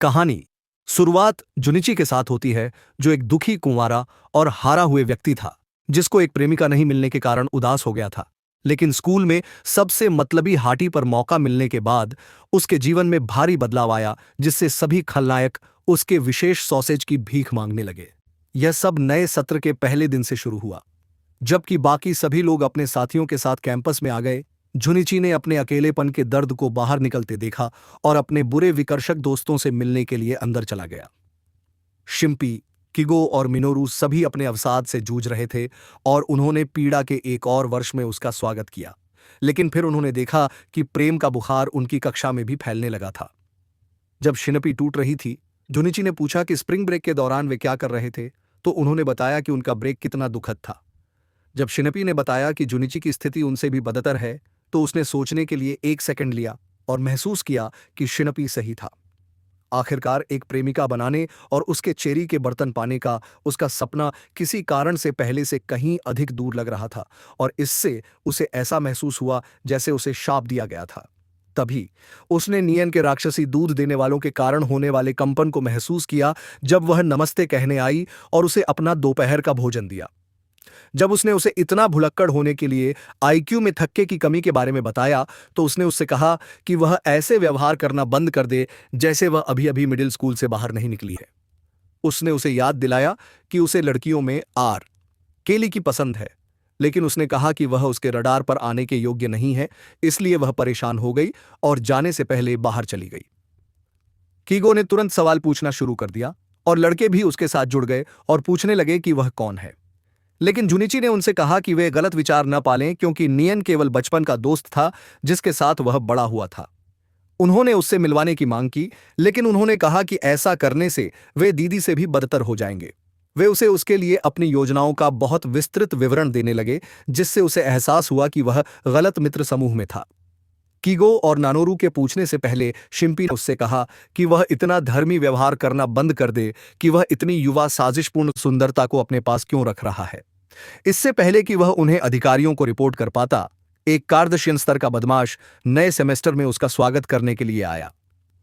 कहानी शुरुआत जुनिची के साथ होती है, जो एक दुखी कुंवारा और हारा हुए व्यक्ति था, जिसको एक प्रेमिका नहीं मिलने के कारण उदास हो गया था। लेकिन स्कूल में सबसे मतलबी हाटी पर मौका मिलने के बाद उसके जीवन में भारी बदलाव आया, जिससे सभी खलनायक उसके विशेष सॉसेज की भीख मांगने लगे। यह सब नए सत्र के पहले दिन से शुरू हुआ। जबकि बाकी सभी लोग अपने साथियों के साथ कैंपस में आ गए, जुनिची ने अपने अकेलेपन के दर्द को बाहर निकलते देखा और अपने बुरे विकर्षक दोस्तों से मिलने के लिए अंदर चला गया। शिम्पी, किगो और मिनोरू सभी अपने अवसाद से जूझ रहे थे और उन्होंने पीड़ा के एक और वर्ष में उसका स्वागत किया। लेकिन फिर उन्होंने देखा कि प्रेम का बुखार उनकी कक्षा में भी फैलने लगा था। जब शिनपी टूट रही थी, जुनिची ने पूछा कि स्प्रिंग ब्रेक के दौरान वे क्या कर रहे थे, तो उन्होंने बताया कि उनका ब्रेक कितना दुखद था। जब शिनपी ने बताया कि जुनिची की स्थिति उनसे भी बदतर है, तो उसने सोचने के लिए 1 सेकंड लिया और महसूस किया कि शिनपी सही था। आखिरकार एक प्रेमिका बनाने और उसके चेरी के बर्तन पाने का उसका सपना किसी कारण से पहले से कहीं अधिक दूर लग रहा था, और इससे उसे ऐसा महसूस हुआ जैसे उसे शाप दिया गया था। तभी उसने नियन के राक्षसी दूध देने वालों के कारण होने वाले कंपन को महसूस किया, जब वह नमस्ते कहने आई और उसे अपना दोपहर का भोजन दिया। जब उसने उसे इतना भुलक्कड़ होने के लिए आईक्यू में थक्के की कमी के बारे में बताया, तो उसने उससे कहा कि वह ऐसे व्यवहार करना बंद कर दे जैसे वह अभी अभी मिडिल स्कूल से बाहर नहीं निकली है। उसने उसे याद दिलाया कि उसे लड़कियों में आर केली की पसंद है, लेकिन उसने कहा कि वह उसके रडार पर आने के योग्य नहीं है, इसलिए वह परेशान हो गई और जाने से पहले बाहर चली गई। कीगो ने तुरंत सवाल पूछना शुरू कर दिया और लड़के भी उसके साथ जुड़ गए और पूछने लगे कि वह कौन है। लेकिन जुनिची ने उनसे कहा कि वे गलत विचार न पालें, क्योंकि नियन केवल बचपन का दोस्त था जिसके साथ वह बड़ा हुआ था। उन्होंने उससे मिलवाने की मांग की, लेकिन उन्होंने कहा कि ऐसा करने से वे दीदी से भी बदतर हो जाएंगे। वे उसे उसके लिए अपनी योजनाओं का बहुत विस्तृत विवरण देने लगे, जिससे उसे एहसास हुआ कि वह गलत मित्र समूह में था। कीगो और नानोरू के पूछने से पहले शिम्पी ने उससे कहा कि वह इतना धर्मी व्यवहार करना बंद कर दे, कि वह इतनी युवा साजिशपूर्ण सुंदरता को अपने पास क्यों रख रहा है। इससे पहले कि वह उन्हें अधिकारियों को रिपोर्ट कर पाता, एक कार्दशियन स्तर का बदमाश नए सेमेस्टर में उसका स्वागत करने के लिए आया।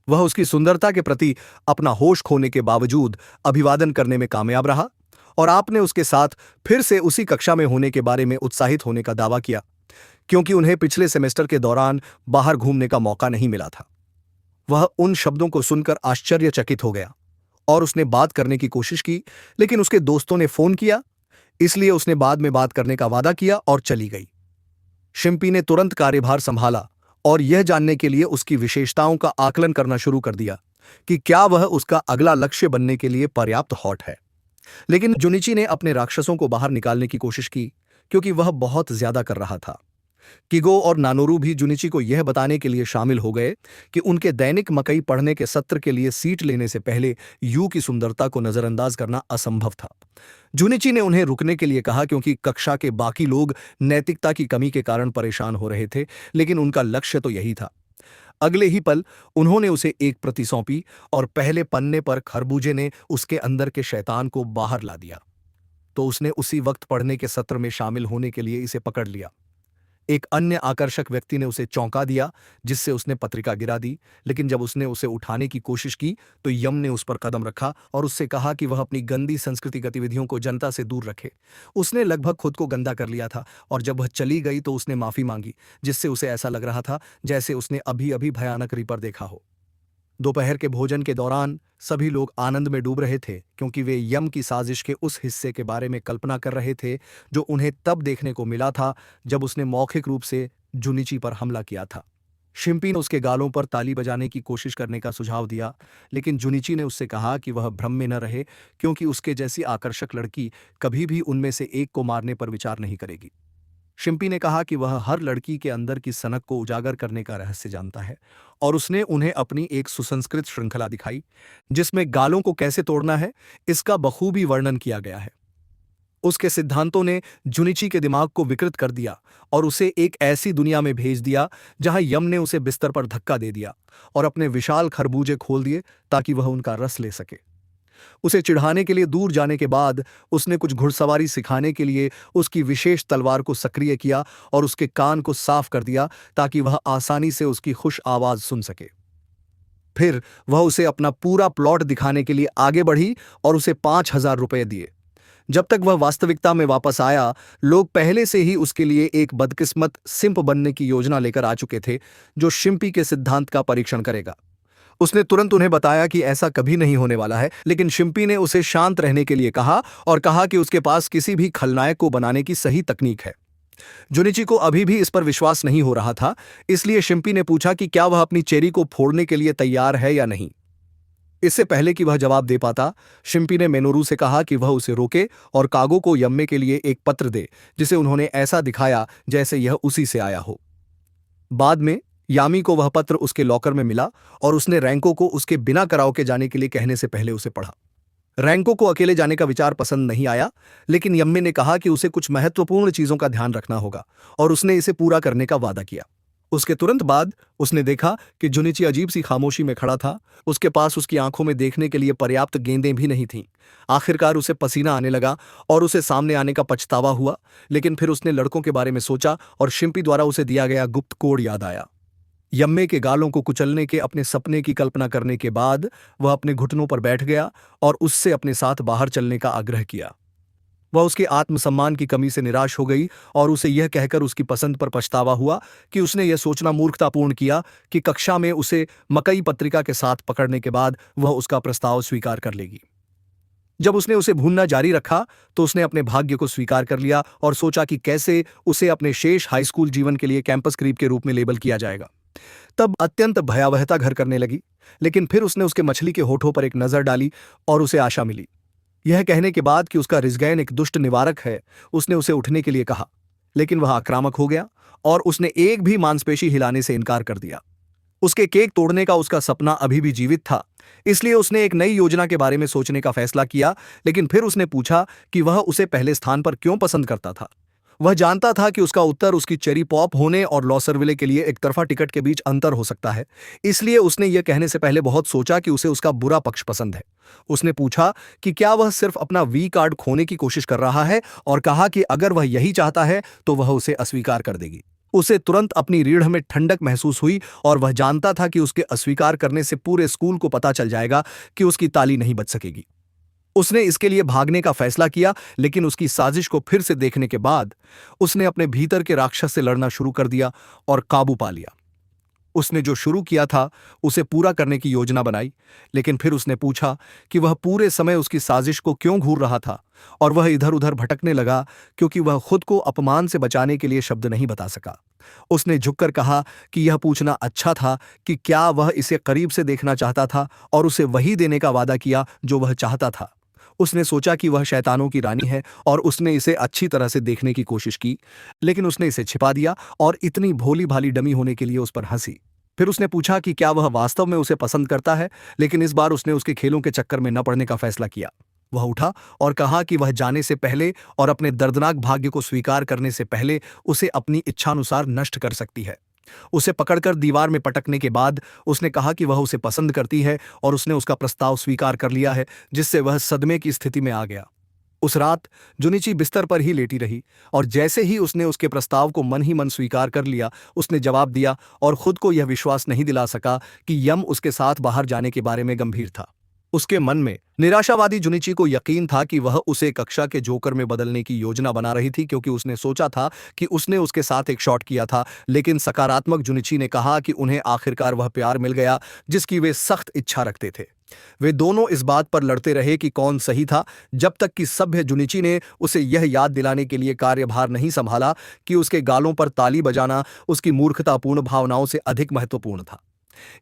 वह उसकी सुंदरता के प्रति अपना होश खोने के बावजूद अभिवादन करने में कामयाब रहा, और आपने उसके साथ फिर से उसी कक्षा में होने के बारे में उत्साहित होने का दावा किया, क्योंकि उन्हें पिछले सेमेस्टर के दौरान बाहर घूमने का मौका नहीं मिला था। वह उन शब्दों को सुनकर आश्चर्यचकित हो गया और उसने बात करने की कोशिश की, लेकिन उसके दोस्तों ने फोन किया, इसलिए उसने बाद में बात करने का वादा किया और चली गई। शिम्पी ने तुरंत कार्यभार संभाला और यह जानने के लिए उसकी विशेषताओं का आकलन करना शुरू कर दिया कि क्या वह उसका अगला लक्ष्य बनने के लिए पर्याप्त हॉट है। लेकिन जुनिची ने अपने राक्षसों को बाहर निकालने की कोशिश की, क्योंकि वह बहुत ज्यादा कर रहा था। किगो और नानोरू भी जुनिची को यह बताने के लिए शामिल हो गए कि उनके दैनिक मकई पढ़ने के सत्र के लिए सीट लेने से पहले यू की सुंदरता को नजरअंदाज करना असंभव था। जुनिची ने उन्हें रुकने के लिए कहा, क्योंकि कक्षा के बाकी लोग नैतिकता की कमी के कारण परेशान हो रहे थे, लेकिन उनका लक्ष्य तो यही था। अगले ही पल उन्होंने उसे एक प्रति सौंपी और पहले पन्ने पर खरबूजे ने उसके अंदर के शैतान को बाहर ला दिया। तो उसने उसी वक्त पढ़ने के सत्र में शामिल होने के लिए इसे पकड़ लिया। एक अन्य आकर्षक व्यक्ति ने उसे चौंका दिया, जिससे उसने पत्रिका गिरा दी, लेकिन जब उसने उसे उठाने की कोशिश की तो यम ने उस पर कदम रखा और उससे कहा कि वह अपनी गंदी संस्कृति गतिविधियों को जनता से दूर रखे। उसने लगभग खुद को गंदा कर लिया था, और जब वह चली गई तो उसने माफी मांगी, जिससे उसे ऐसा लग रहा था जैसे उसने अभी अभी भयानक रीपर देखा हो। दोपहर के भोजन के दौरान सभी लोग आनंद में डूब रहे थे, क्योंकि वे यम की साजिश के उस हिस्से के बारे में कल्पना कर रहे थे जो उन्हें तब देखने को मिला था जब उसने मौखिक रूप से जुनिची पर हमला किया था। शिम्पी ने उसके गालों पर ताली बजाने की कोशिश करने का सुझाव दिया, लेकिन जुनिची ने उससे कहा कि वह भ्रम में न रहे, क्योंकि उसके जैसी आकर्षक लड़की कभी भी उनमें से एक को मारने पर विचार नहीं करेगी। शिम्पी ने कहा कि वह हर लड़की के अंदर की सनक को उजागर करने का रहस्य जानता है, और उसने उन्हें अपनी एक सुसंस्कृत श्रृंखला दिखाई, जिसमें गालों को कैसे तोड़ना है इसका बखूबी वर्णन किया गया है। उसके सिद्धांतों ने जुनिची के दिमाग को विकृत कर दिया और उसे एक ऐसी दुनिया में भेज दिया जहां यम ने उसे बिस्तर पर धक्का दे दिया और अपने विशाल खरबूजे खोल दिए ताकि वह उनका रस ले सके। उसे चिढ़ाने के लिए दूर जाने के बाद उसने कुछ घुड़सवारी सिखाने के लिए उसकी विशेष तलवार को सक्रिय किया और उसके कान को साफ कर दिया ताकि वह आसानी से उसकी खुश आवाज सुन सके। फिर वह उसे अपना पूरा प्लॉट दिखाने के लिए आगे बढ़ी और उसे 5,000 रुपये दिए। जब तक वह वास्तविकता में वापस आया, लोग पहले से ही उसके लिए एक बदकिस्मत सिंप बनने की योजना लेकर आ चुके थे, जो शिंपी के सिद्धांत का परीक्षण करेगा। उसने तुरंत उन्हें बताया कि ऐसा कभी नहीं होने वाला है, लेकिन शिंपी ने उसे शांत रहने के लिए कहा और कहा कि उसके पास किसी भी खलनायक को बनाने की सही तकनीक है। जुनिची को अभी भी इस पर विश्वास नहीं हो रहा था, इसलिए शिंपी ने पूछा कि क्या वह अपनी चेरी को फोड़ने के लिए तैयार है या नहीं। इससे पहले कि वह जवाब दे पाता, शिंपी ने मेनोरू से कहा कि वह उसे रोके और कागो को यम्मे के लिए एक पत्र दे, जिसे उन्होंने ऐसा दिखाया जैसे यह उसी से आया हो। बाद में यामी को वह पत्र उसके लॉकर में मिला और उसने रैंको को उसके बिना कराओके जाने के लिए कहने से पहले उसे पढ़ा। रैंको को अकेले जाने का विचार पसंद नहीं आया, लेकिन यम्मे ने कहा कि उसे कुछ महत्वपूर्ण चीजों का ध्यान रखना होगा और उसने इसे पूरा करने का वादा किया। उसके तुरंत बाद उसने देखा कि जुनिची अजीब सी खामोशी में खड़ा था। उसके पास उसकी आंखों में देखने के लिए पर्याप्त गेंदें भी नहीं थीं। आखिरकार उसे पसीना आने लगा और उसे सामने आने का पछतावा हुआ, लेकिन फिर उसने लड़कों के बारे में सोचा और शिंपी द्वारा उसे दिया गया गुप्त कोड याद आया। यम्मे के गालों को कुचलने के अपने सपने की कल्पना करने के बाद वह अपने घुटनों पर बैठ गया और उससे अपने साथ बाहर चलने का आग्रह किया। वह उसके आत्मसम्मान की कमी से निराश हो गई और उसे यह कहकर उसकी पसंद पर पछतावा हुआ कि उसने यह सोचना मूर्खतापूर्ण किया कि कक्षा में उसे मकई पत्रिका के साथ पकड़ने के बाद वह उसका प्रस्ताव स्वीकार कर लेगी। जब उसने उसे भूनना जारी रखा तो उसने अपने भाग्य को स्वीकार कर लिया और सोचा कि कैसे उसे अपने शेष हाई स्कूल जीवन के लिए कैंपस क्रीप के रूप में लेबल किया जाएगा। तब अत्यंत भयावहता घर करने लगी, लेकिन फिर उसने उसके मछली के होठों पर एक नजर डाली और उसे आशा मिली। यह कहने के बाद कि उसका रिज़गैन एक दुष्ट निवारक है, उसने उसे उठने के लिए कहा, लेकिन वह आक्रामक हो गया और उसने एक भी मांसपेशी हिलाने से इनकार कर दिया। उसके केक तोड़ने का उसका सपना अभी भी जीवित था, इसलिए उसने एक नई योजना के बारे में सोचने का फैसला किया, लेकिन फिर उसने पूछा कि वह उसे पहले स्थान पर क्यों पसंद करता था। वह जानता था कि उसका उत्तर उसकी चेरी पॉप होने और लॉसरविले के लिए एक तरफा टिकट के बीच अंतर हो सकता है, इसलिए उसने यह कहने से पहले बहुत सोचा कि उसे उसका बुरा पक्ष पसंद है। उसने पूछा कि क्या वह सिर्फ अपना वी कार्ड खोने की कोशिश कर रहा है और कहा कि अगर वह यही चाहता है तो वह उसे अस्वीकार कर देगी। उसे तुरंत अपनी रीढ़ में ठंडक महसूस हुई और वह जानता था कि उसके अस्वीकार करने से पूरे स्कूल को पता चल जाएगा कि उसकी ताली नहीं बच सकेगी। उसने इसके लिए भागने का फैसला किया, लेकिन उसकी साजिश को फिर से देखने के बाद उसने अपने भीतर के राक्षस से लड़ना शुरू कर दिया और काबू पा लिया। उसने जो शुरू किया था उसे पूरा करने की योजना बनाई, लेकिन फिर उसने पूछा कि वह पूरे समय उसकी साजिश को क्यों घूर रहा था और वह इधर उधर भटकने लगा क्योंकि वह खुद को अपमान से बचाने के लिए शब्द नहीं बता सका। उसने झुककर कहा कि यह पूछना अच्छा था कि क्या वह इसे करीब से देखना चाहता था और उसे वही देने का वादा किया जो वह चाहता था। उसने सोचा कि वह शैतानों की रानी है और उसने इसे अच्छी तरह से देखने की कोशिश की, लेकिन उसने इसे छिपा दिया और इतनी भोली भाली डमी होने के लिए उस पर हंसी। फिर उसने पूछा कि क्या वह वास्तव में उसे पसंद करता है, लेकिन इस बार उसने उसके खेलों के चक्कर में न पड़ने का फैसला किया। वह उठा और कहा कि वह जाने से पहले और अपने दर्दनाक भाग्य को स्वीकार करने से पहले उसे अपनी इच्छानुसार नष्ट कर सकती है। उसे पकड़कर दीवार में पटकने के बाद उसने कहा कि वह उसे पसंद करती है और उसने उसका प्रस्ताव स्वीकार कर लिया है, जिससे वह सदमे की स्थिति में आ गया। उस रात जुनिची बिस्तर पर ही लेटी रही और जैसे ही उसने उसके प्रस्ताव को मन ही मन स्वीकार कर लिया, उसने जवाब दिया और खुद को यह विश्वास नहीं दिला सका कि यम उसके साथ बाहर जाने के बारे में गंभीर था। उसके मन में निराशावादी जुनिची को यकीन था कि वह उसे कक्षा के जोकर में बदलने की योजना बना रही थी, क्योंकि उसने सोचा था कि उसने उसके साथ एक शॉट किया था, लेकिन सकारात्मक जुनिची ने कहा कि उन्हें आखिरकार वह प्यार मिल गया जिसकी वे सख्त इच्छा रखते थे। वे दोनों इस बात पर लड़ते रहे कि कौन सही था, जब तक कि सभ्य जुनिची ने उसे यह याद दिलाने के लिए कार्यभार नहीं संभाला कि उसके गालों पर ताली बजाना उसकी मूर्खतापूर्ण भावनाओं से अधिक महत्वपूर्ण था।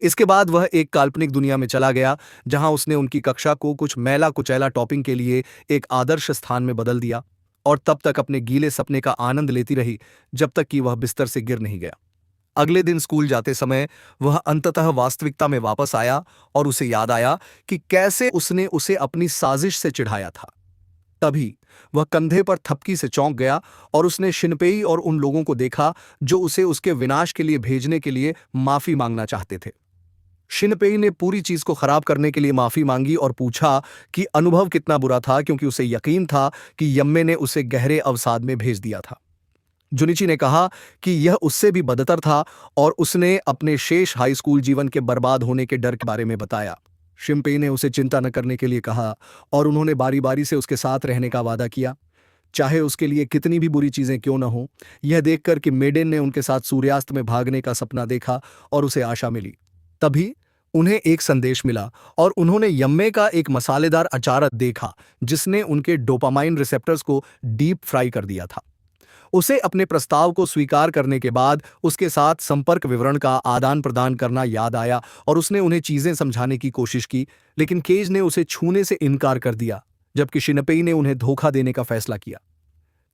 इसके बाद वह एक काल्पनिक दुनिया में चला गया, जहां उसने उनकी कक्षा को कुछ मैला कुचैला टॉपिंग के लिए एक आदर्श स्थान में बदल दिया और तब तक अपने गीले सपने का आनंद लेती रही जब तक कि वह बिस्तर से गिर नहीं गया। अगले दिन स्कूल जाते समय वह अंततः वास्तविकता में वापस आया और उसे याद आया कि कैसे उसने उसे अपनी साजिश से चिढ़ाया था। तभी वह कंधे पर थपकी से चौंक गया और उसने शिनपेई और उन लोगों को देखा जो उसे उसके विनाश के लिए भेजने के लिए माफी मांगना चाहते थे। शिनपेई ने पूरी चीज को खराब करने के लिए माफी मांगी और पूछा कि अनुभव कितना बुरा था, क्योंकि उसे यकीन था कि यम्मे ने उसे गहरे अवसाद में भेज दिया था। जुनिची ने कहा कि यह उससे भी बदतर था और उसने अपने शेष हाई स्कूल जीवन के बर्बाद होने के डर के बारे में बताया। शिम्पे ने उसे चिंता न करने के लिए कहा और उन्होंने बारी बारी से उसके साथ रहने का वादा किया, चाहे उसके लिए कितनी भी बुरी चीजें क्यों न हो। यह देखकर कि मेडेन ने उनके साथ सूर्यास्त में भागने का सपना देखा और उसे आशा मिली। तभी उन्हें एक संदेश मिला और उन्होंने यम्मे का एक मसालेदार अचार देखा जिसने उनके डोपामाइन रिसेप्टर्स को डीप फ्राई कर दिया था। उसे अपने प्रस्ताव को स्वीकार करने के बाद उसके साथ संपर्क विवरण का आदान प्रदान करना याद आया और उसने उन्हें चीजें समझाने की कोशिश की, लेकिन केज ने उसे छूने से इनकार कर दिया, जबकि शिनपेई ने उन्हें धोखा देने का फैसला किया।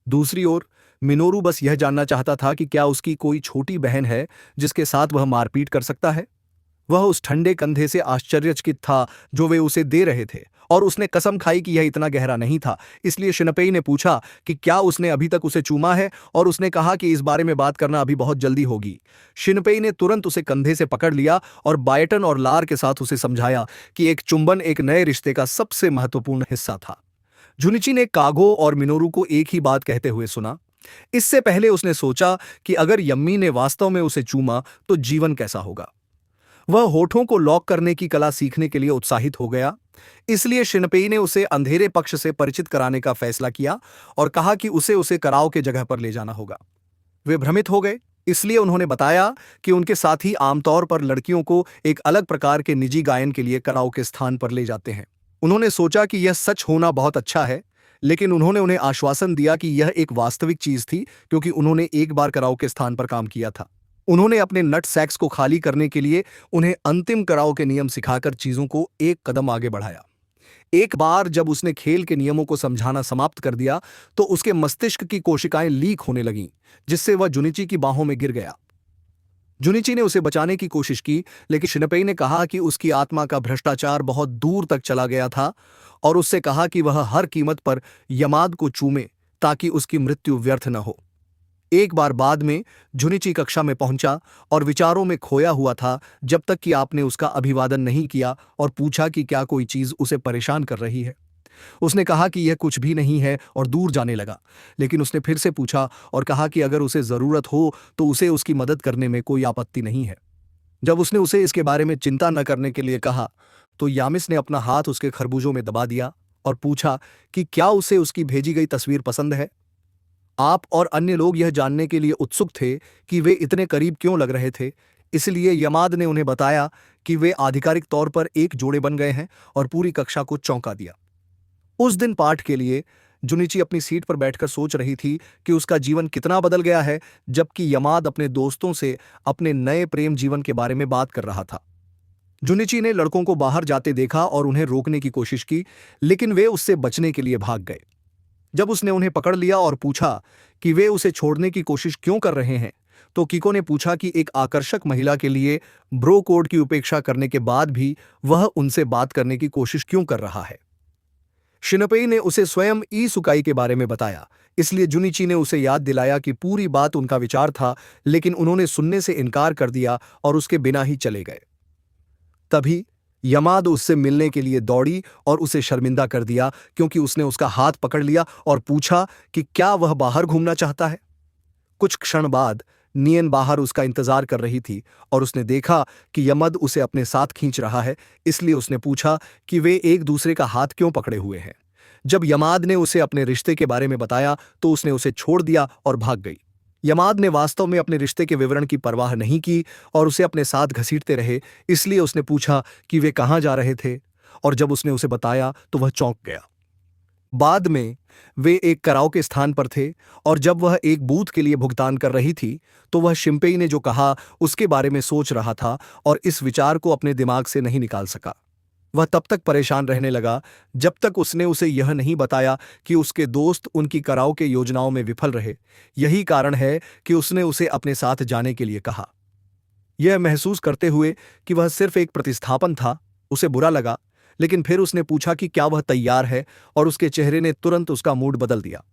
दूसरी ओर मिनोरू बस यह जानना चाहता था कि क्या उसकी कोई छोटी बहन है जिसके साथ वह मारपीट कर सकता है। वह उस ठंडे कंधे से आश्चर्यचकित था जो वे उसे दे रहे थे, और उसने कसम खाई कि यह इतना गहरा नहीं था। इसलिए शिनपेई ने पूछा कि क्या उसने अभी तक उसे चूमा है, और उसने कहा कि इस बारे में बात करना अभी बहुत जल्दी होगी। शिनपेई ने तुरंत उसे कंधे से पकड़ लिया और बायटन और लार के साथ उसे समझाया कि एक चुंबन एक नए रिश्ते का सबसे महत्वपूर्ण हिस्सा था। जुनिची ने कागो और मिनोरू को एक ही बात कहते हुए सुना। इससे पहले उसने सोचा कि अगर यम्मी ने वास्तव में उसे चूमा तो जीवन कैसा होगा। वह होठों को लॉक करने की कला सीखने के लिए उत्साहित हो गया। इसलिए शिनपेई ने उसे अंधेरे पक्ष से परिचित कराने का फैसला किया और कहा कि उसे कराओ के जगह पर ले जाना होगा। वे भ्रमित हो गए, इसलिए उन्होंने बताया कि उनके साथी आमतौर पर लड़कियों को एक अलग प्रकार के निजी गायन के लिए कराओ के स्थान पर ले जाते हैं। उन्होंने सोचा कि यह सच होना बहुत अच्छा है, लेकिन उन्होंने उन्हें आश्वासन दिया कि यह एक वास्तविक चीज थी क्योंकि उन्होंने एक बार कराओ के स्थान पर काम किया था। उन्होंने अपने नट सैक्स को खाली करने के लिए उन्हें अंतिम कराओ के नियम सिखाकर चीजों को एक कदम आगे बढ़ाया। एक बार जब उसने खेल के नियमों को समझाना समाप्त कर दिया तो उसके मस्तिष्क की कोशिकाएं लीक होने लगीं, जिससे वह जुनिची की बाहों में गिर गया। जुनिची ने उसे बचाने की कोशिश की, लेकिन शिनपेई ने कहा कि उसकी आत्मा का भ्रष्टाचार बहुत दूर तक चला गया था और उससे कहा कि वह हर कीमत पर यमाद को चूमे ताकि उसकी मृत्यु व्यर्थ न हो। एक बार बाद में जुनिची कक्षा में पहुंचा और विचारों में खोया हुआ था जब तक कि आपने उसका अभिवादन नहीं किया और पूछा कि क्या कोई चीज उसे परेशान कर रही है। उसने कहा कि यह कुछ भी नहीं है और दूर जाने लगा, लेकिन उसने फिर से पूछा और कहा कि अगर उसे जरूरत हो तो उसे उसकी मदद करने में कोई आपत्ति नहीं है। जब उसने उसे इसके बारे में चिंता न करने के लिए कहा तो यामिस ने अपना हाथ उसके खरबूजों में दबा दिया और पूछा कि क्या उसे उसकी भेजी गई तस्वीर पसंद है। आप और अन्य लोग यह जानने के लिए उत्सुक थे कि वे इतने करीब क्यों लग रहे थे, इसलिए यमाद ने उन्हें बताया कि वे आधिकारिक तौर पर एक जोड़े बन गए हैं और पूरी कक्षा को चौंका दिया। उस दिन पाठ के लिए जुनिची अपनी सीट पर बैठकर सोच रही थी कि उसका जीवन कितना बदल गया है, जबकि यमाद अपने दोस्तों से अपने नए प्रेम जीवन के बारे में बात कर रहा था। जुनिची ने लड़कों को बाहर जाते देखा और उन्हें रोकने की कोशिश की, लेकिन वे उससे बचने के लिए भाग गए। जब उसने उन्हें पकड़ लिया और पूछा कि वे उसे छोड़ने की कोशिश क्यों कर रहे हैं, तो किको ने पूछा कि एक आकर्षक महिला के लिए ब्रो कोड की उपेक्षा करने के बाद भी वह उनसे बात करने की कोशिश क्यों कर रहा है। शिनपेई ने उसे स्वयं ई सुकाई के बारे में बताया, इसलिए जुनिची ने उसे याद दिलाया कि पूरी बात उनका विचार था, लेकिन उन्होंने सुनने से इनकार कर दिया और उसके बिना ही चले गए। तभी यमाद उससे मिलने के लिए दौड़ी और उसे शर्मिंदा कर दिया क्योंकि उसने उसका हाथ पकड़ लिया और पूछा कि क्या वह बाहर घूमना चाहता है। कुछ क्षण बाद नियन बाहर उसका इंतजार कर रही थी और उसने देखा कि यमद उसे अपने साथ खींच रहा है, इसलिए उसने पूछा कि वे एक दूसरे का हाथ क्यों पकड़े हुए हैं। जब यमाद ने उसे अपने रिश्ते के बारे में बताया तो उसने उसे छोड़ दिया और भाग गई। यमाद ने वास्तव में अपने रिश्ते के विवरण की परवाह नहीं की और उसे अपने साथ घसीटते रहे, इसलिए उसने पूछा कि वे कहाँ जा रहे थे, और जब उसने उसे बताया तो वह चौंक गया। बाद में वे एक कराओ के स्थान पर थे और जब वह एक बूथ के लिए भुगतान कर रही थी तो वह शिम्पेई ने जो कहा उसके बारे में सोच रहा था और इस विचार को अपने दिमाग से नहीं निकाल सका। वह तब तक परेशान रहने लगा जब तक उसने उसे यह नहीं बताया कि उसके दोस्त उनकी कराओ के योजनाओं में विफल रहे। यही कारण है कि उसने उसे अपने साथ जाने के लिए कहा। यह महसूस करते हुए कि वह सिर्फ एक प्रतिस्थापन था, उसे बुरा लगा, लेकिन फिर उसने पूछा कि क्या वह तैयार है और उसके चेहरे ने तुरंत उसका मूड बदल दिया।